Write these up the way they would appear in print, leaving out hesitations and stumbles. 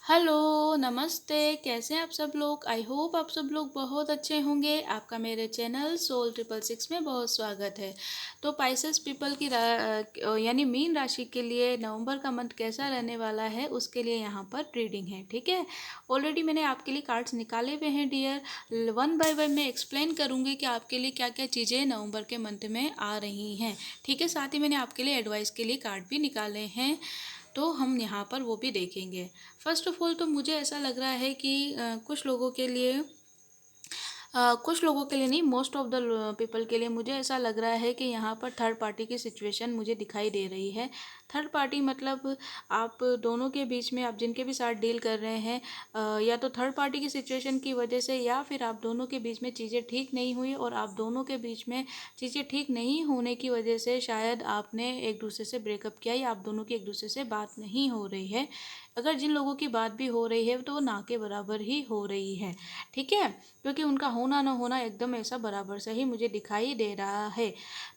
Hello, नमस्ते, कैसे हैं आप सब लोग? आई होप आप सब लोग बहुत अच्छे होंगे। आपका मेरे चैनल सोल 666 में बहुत स्वागत है। तो पाइसेस पीपल की यानी मीन राशि के लिए नवंबर का मंथ कैसा रहने वाला है, उसके लिए यहाँ पर रीडिंग है, ठीक है? ऑलरेडी मैंने आपके लिए कार्ड्स निकाले हुए हैं डियर। वन बाय वन मैं एक्सप्लेन करूँगी कि आपके लिए क्या क्या चीज़ें नवंबर के मंथ में आ रही हैं, ठीक है? साथ ही मैंने आपके लिए एडवाइस के लिए कार्ड भी निकाले हैं, तो हम यहाँ पर वो भी देखेंगे। फर्स्ट ऑफ ऑल तो मुझे ऐसा लग रहा है कि कुछ लोगों के लिए नहीं, मोस्ट ऑफ द पीपल के लिए मुझे ऐसा लग रहा है कि यहाँ पर थर्ड पार्टी की सिचुएशन मुझे दिखाई दे रही है। थर्ड पार्टी मतलब आप दोनों के बीच में, आप जिनके भी साथ डील कर रहे हैं, या तो थर्ड पार्टी की सिचुएशन की वजह से, या फिर आप दोनों के बीच में चीज़ें ठीक नहीं हुई और आप दोनों के बीच में चीज़ें ठीक नहीं होने की वजह से शायद आपने एक दूसरे से ब्रेकअप किया, या आप दोनों की एक दूसरे से बात नहीं हो रही है। अगर जिन लोगों की बात भी हो रही है तो वो ना के बराबर ही हो रही है, ठीक है? क्योंकि उनका होना ना होना एकदम ऐसा बराबर से ही मुझे दिखाई दे रहा है।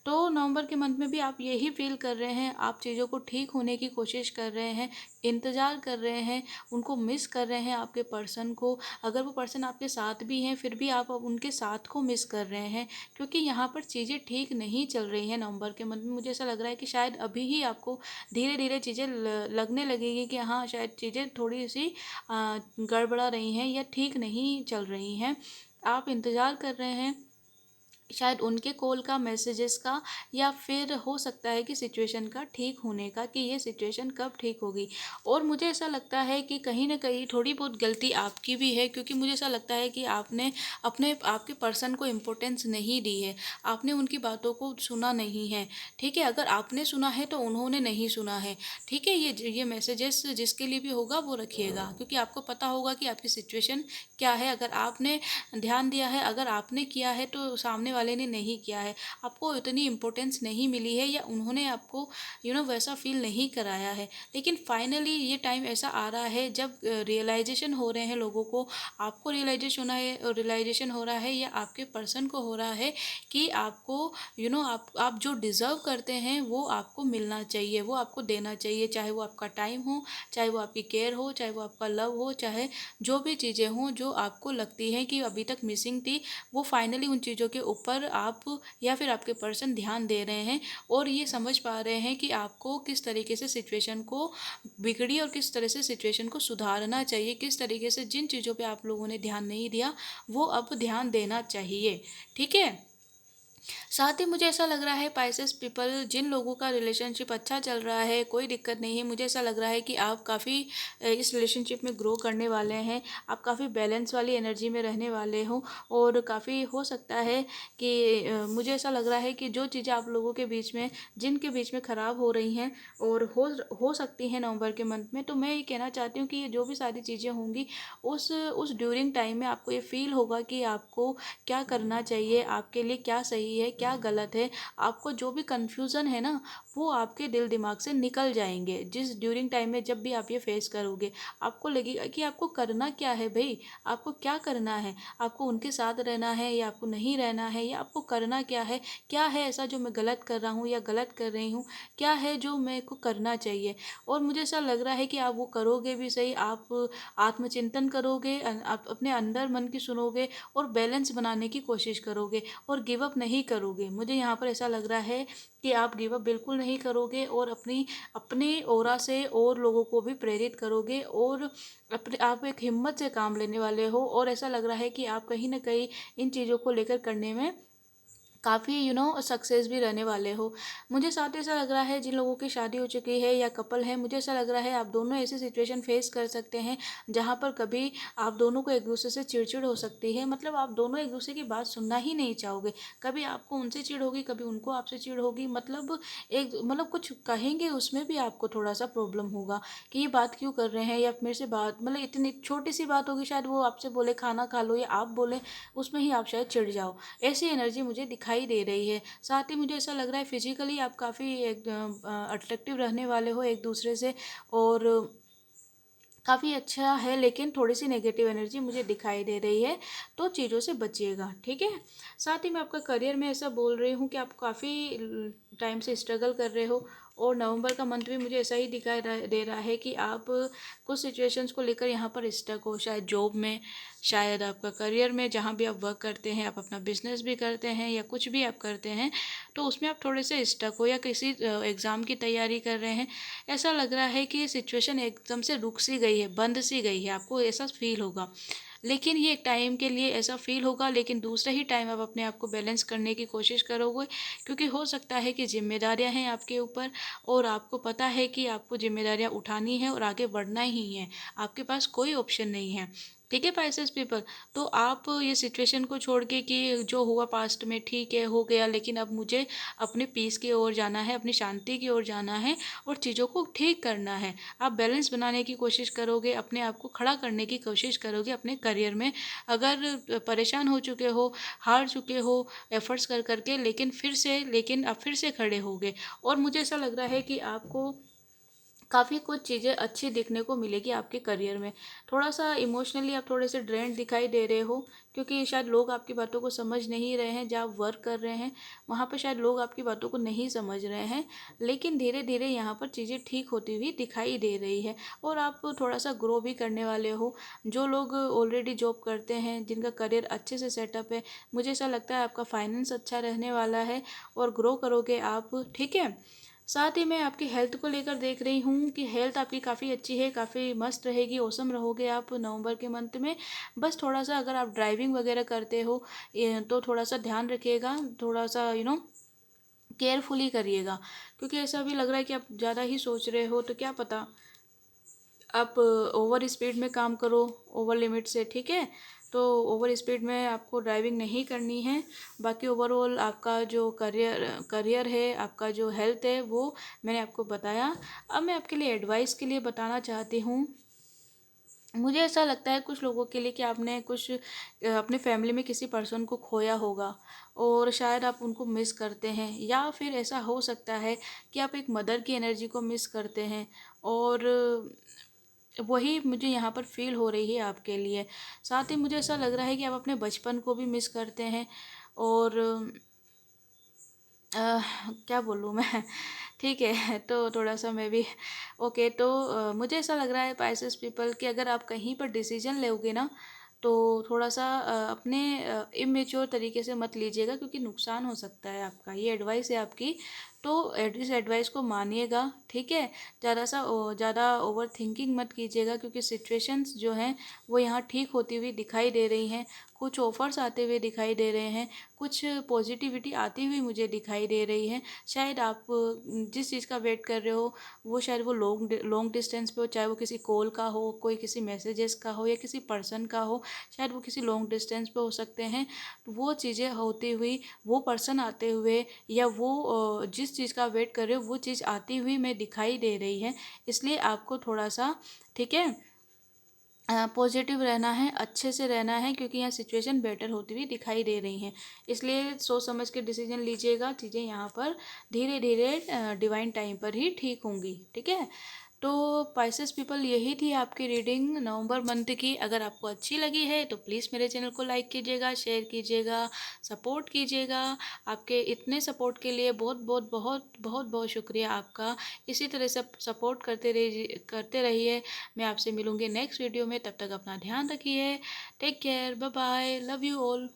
तो नवंबर के मंथ में भी आप यही फील कर रहे हैं, आप चीज़ों को ठीक होने की कोशिश कर रहे हैं, इंतज़ार कर रहे हैं, उनको मिस कर रहे हैं, आपके पर्सन को। अगर वो पर्सन आपके साथ भी हैं फिर भी आप अब उनके साथ को मिस कर रहे हैं, क्योंकि यहाँ पर चीज़ें ठीक नहीं चल रही हैं नवंबर के मंथ में। मुझे ऐसा लग रहा है कि शायद अभी ही आपको धीरे धीरे चीज़ें लगने लगेगी कि हाँ, शायद चीज़ें थोड़ी सी गड़बड़ा रही हैं या ठीक नहीं चल रही हैं। आप इंतज़ार कर रहे हैं शायद उनके कॉल का, मैसेजेस का, या फिर हो सकता है कि सिचुएशन का ठीक होने का, कि ये सिचुएशन कब ठीक होगी। और मुझे ऐसा लगता है कि कहीं न कहीं थोड़ी बहुत गलती आपकी भी है, क्योंकि मुझे ऐसा लगता है कि आपने आपके पर्सन को इम्पोर्टेंस नहीं दी है। आपने उनकी बातों को सुना नहीं है, ठीक है? अगर आपने सुना है तो उन्होंने नहीं सुना है, ठीक है? ये मैसेजेस जिसके लिए भी होगा वो रखिएगा, क्योंकि आपको पता होगा कि आपकी सिचुएशन क्या है। अगर आपने ध्यान दिया है, अगर आपने किया है तो सामने वाले ने नहीं किया है, आपको इतनी इम्पोर्टेंस नहीं मिली है, या उन्होंने आपको वैसा फील नहीं कराया है। लेकिन फाइनली ये टाइम ऐसा आ रहा है जब रियलाइजेशन हो रहे हैं लोगों को। आपको रियलाइजेशन हो रहा है, या आपके पर्सन को हो रहा है कि आपको आप जो डिज़र्व करते हैं वो आपको मिलना चाहिए, वो आपको देना चाहिए। चाहे वो आपका टाइम हो, चाहे वो आपकी केयर हो, चाहे वो आपका लव हो, चाहे जो भी चीज़ें हों जो आपको लगती हैं कि अभी तक मिसिंग थी, वो फाइनली उन चीज़ों के ऊपर आप या फिर आपके पर्सन ध्यान दे रहे हैं, और ये समझ पा रहे हैं कि आपको किस तरीके से सिचुएशन को बिगड़ी और किस तरह से सिचुएशन को सुधारना चाहिए, किस तरीके से जिन चीज़ों पे आप लोगों ने ध्यान नहीं दिया वो अब ध्यान देना चाहिए, ठीक है? साथ ही मुझे ऐसा लग रहा है पाइसेस पीपल, जिन लोगों का रिलेशनशिप अच्छा चल रहा है, कोई दिक्कत नहीं है, मुझे ऐसा लग रहा है कि आप काफ़ी इस रिलेशनशिप में ग्रो करने वाले हैं। आप काफ़ी बैलेंस वाली एनर्जी में रहने वाले हो, और काफ़ी हो सकता है कि मुझे ऐसा लग रहा है कि जो चीज़ें आप लोगों के बीच में, जिनके बीच में ख़राब हो रही हैं और हो सकती हैं नवंबर के मंथ में, तो मैं ये कहना चाहती हूँ कि ये जो भी सारी चीज़ें होंगी उस ड्यूरिंग टाइम में आपको ये फील होगा कि आपको क्या करना चाहिए, आपके लिए क्या सही है, क्या गलत है। आपको जो भी कन्फ्यूज़न है ना, वो आपके दिल दिमाग से निकल जाएँगे। जिस ड्यूरिंग टाइम में जब भी आप ये फेस करोगे, आपको लगेगा कि आपको करना क्या है भई? आपको क्या करना है? आपको उनके साथ रहना है, या आपको नहीं रहना है, या आपको करना क्या है? क्या है ऐसा जो मैं गलत कर रहा हूँ या गलत कर रही हूँ? क्या है जो मेरे को करना चाहिए? और मुझे ऐसा लग रहा है कि आप वो करोगे भी सही, आप आत्मचिंतन करोगे, आप अपने अंदर मन की सुनोगे और बैलेंस बनाने की कोशिश करोगे, और गिव अप नहीं करोगे। मुझे यहाँ पर ऐसा लग रहा है कि आप गिव अप बिल्कुल नहीं करोगे, और अपनी ऑरा से और लोगों को भी प्रेरित करोगे, और आप एक हिम्मत से काम लेने वाले हो, और ऐसा लग रहा है कि आप कहीं न कहीं इन चीज़ों को लेकर करने में काफ़ी सक्सेस भी रहने वाले हो। मुझे साथ ही ऐसा लग रहा है जिन लोगों की शादी हो चुकी है या कपल है, मुझे ऐसा लग रहा है आप दोनों ऐसी सिचुएशन फेस कर सकते हैं जहाँ पर कभी आप दोनों को एक दूसरे से चिड़-चिड़ हो सकती है। मतलब आप दोनों एक दूसरे की बात सुनना ही नहीं चाहोगे। कभी आपको उनसे चिढ़ होगी, कभी उनको आपसे चिढ़ होगी। मतलब कुछ कहेंगे उसमें भी आपको थोड़ा-सा प्रॉब्लम होगा कि ये बात क्यों कर रहे हैं, या मेरे से बात, मतलब इतनी छोटी-सी बात होगी, शायद वो आपसे बोले खाना खा लो, या आप बोलें, उसमें ही आप शायद चिढ़ जाओ। ऐसी एनर्जी मुझे दिखाई दे रही है। साथ ही मुझे ऐसा लग रहा है फिज़िकली आप काफ़ी अट्रैक्टिव रहने वाले हो एक दूसरे से, और काफ़ी अच्छा है, लेकिन थोड़ी-सी नेगेटिव एनर्जी मुझे दिखाई दे रही है, तो चीज़ों से बचिएगा, ठीक है? साथ ही मैं आपका करियर में ऐसा बोल रही हूँ कि आप काफ़ी टाइम से स्ट्रगल कर रहे हो, और नवंबर का मंथ भी मुझे ऐसा ही दे रहा है कि आप कुछ सिचुएशंस को लेकर यहाँ पर स्टक हो, शायद जॉब में, शायद आपका करियर में, जहाँ भी आप वर्क करते हैं, आप अपना बिजनेस भी करते हैं या कुछ भी आप करते हैं, तो उसमें आप थोड़े से स्टक हो या किसी एग्ज़ाम की तैयारी कर रहे हैं। ऐसा लग रहा है कि ये सिचुएशन एकदम से रुक सी गई है, बंद सी गई है, आपको ऐसा फील होगा। लेकिन ये एक टाइम के लिए ऐसा फील होगा, लेकिन दूसरे ही टाइम आप अपने आप को बैलेंस करने की कोशिश करोगे, क्योंकि हो सकता है कि जिम्मेदारियां हैं आपके ऊपर और आपको पता है कि आपको जिम्मेदारियां उठानी है और आगे बढ़ना ही है, आपके पास कोई ऑप्शन नहीं है। ठीक है पाइसेस पीपल, तो आप ये सिचुएशन को छोड़ के कि जो हुआ पास्ट में ठीक है हो गया, लेकिन अब मुझे अपने पीस की ओर जाना है, अपनी शांति की ओर जाना है और चीज़ों को ठीक करना है। आप बैलेंस बनाने की कोशिश करोगे, अपने आप को खड़ा करने की कोशिश करोगे अपने करियर में। अगर परेशान हो चुके हो, हार चुके हो एफर्ट्स कर करके, लेकिन आप फिर से खड़े होगे और मुझे ऐसा लग रहा है कि आपको काफ़ी कुछ चीज़ें अच्छी देखने को मिलेगी आपके करियर में। थोड़ा सा इमोशनली आप थोड़े से ड्रेन्ड दिखाई दे रहे हो, क्योंकि शायद लोग आपकी बातों को समझ नहीं रहे हैं, जहाँ आप वर्क कर रहे हैं वहाँ पर शायद लोग आपकी बातों को नहीं समझ रहे हैं। लेकिन धीरे धीरे यहाँ पर चीज़ें ठीक होती हुई दिखाई दे रही है और आप थोड़ा सा ग्रो भी करने वाले हो। जो लोग ऑलरेडी जॉब करते हैं, जिनका करियर अच्छे से सेटअप है, मुझे ऐसा लगता है आपका फाइनेंस अच्छा रहने वाला है और ग्रो करोगे आप। ठीक है, साथ ही मैं आपकी हेल्थ को लेकर देख रही हूँ कि हेल्थ आपकी काफ़ी अच्छी है, काफ़ी मस्त रहेगी, औसम रहोगे आप नवंबर के मंथ में। बस थोड़ा सा अगर आप ड्राइविंग वगैरह करते हो तो थोड़ा सा ध्यान रखिएगा, थोड़ा सा केयरफुली करिएगा, क्योंकि ऐसा भी लग रहा है कि आप ज़्यादा ही सोच रहे हो, तो क्या पता आप ओवर स्पीड में काम करो, ओवर लिमिट से। ठीक है, तो ओवर स्पीड में आपको ड्राइविंग नहीं करनी है। बाकी ओवरऑल आपका जो करियर है, आपका जो हेल्थ है, वो मैंने आपको बताया। अब मैं आपके लिए एडवाइस के लिए बताना चाहती हूँ। मुझे ऐसा लगता है कुछ लोगों के लिए कि आपने कुछ अपने फैमिली में किसी पर्सन को खोया होगा और शायद आप उनको मिस करते हैं, या फिर ऐसा हो सकता है कि आप एक मदर की एनर्जी को मिस करते हैं और वही मुझे यहाँ पर फील हो रही है आपके लिए। साथ ही मुझे ऐसा लग रहा है कि आप अपने बचपन को भी मिस करते हैं और अ, क्या बोलूँ मैं ठीक है, तो थोड़ा सा मैं भी ओके, तो मुझे ऐसा लग रहा है पाइसेस पीपल कि अगर आप कहीं पर डिसीजन लोगे ना, तो थोड़ा सा अपने इमेच्योर तरीके से मत लीजिएगा, क्योंकि नुकसान हो सकता है आपका। ये एडवाइस है आपकी, तो इस एडवाइस को मानिएगा। ठीक है, ज़्यादा ओवर थिंकिंग मत कीजिएगा, क्योंकि सिचुएशंस जो हैं वो यहाँ ठीक होती हुई दिखाई दे रही हैं, कुछ ऑफर्स आते हुए दिखाई दे रहे हैं, कुछ पॉजिटिविटी आती हुई मुझे दिखाई दे रही है। शायद आप जिस चीज़ का वेट कर रहे हो वो शायद वो लॉन्ग डिस्टेंस पे हो, चाहे वो किसी कॉल का हो, कोई किसी मैसेजेस का हो या किसी पर्सन का हो, शायद वो किसी लॉन्ग डिस्टेंस पे हो सकते हैं। वो चीज़ें होती हुई, वो पर्सन आते हुए, या वो जिस चीज़ का वेट कर रहे हो वो चीज़ आती हुई मैं दिखाई दे रही है। इसलिए आपको थोड़ा सा, ठीक है, पॉजिटिव रहना है, अच्छे से रहना है, क्योंकि यहाँ सिचुएशन बेटर होती हुई दिखाई दे रही हैं। इसलिए सोच समझ के डिसीजन लीजिएगा, चीज़ें यहाँ पर धीरे धीरे डिवाइन टाइम पर ही ठीक होंगी। ठीक है, तो पाइसेस पीपल, यही थी आपकी रीडिंग नवंबर मंथ की। अगर आपको अच्छी लगी है तो प्लीज़ मेरे चैनल को लाइक कीजिएगा, शेयर कीजिएगा, सपोर्ट कीजिएगा। आपके इतने सपोर्ट के लिए बहुत बहुत बहुत बहुत बहुत शुक्रिया आपका। इसी तरह से सपोर्ट करते रहिए। मैं आपसे मिलूँगी नेक्स्ट वीडियो में, तब तक अपना ध्यान रखिए। Take care, bye bye, love you all.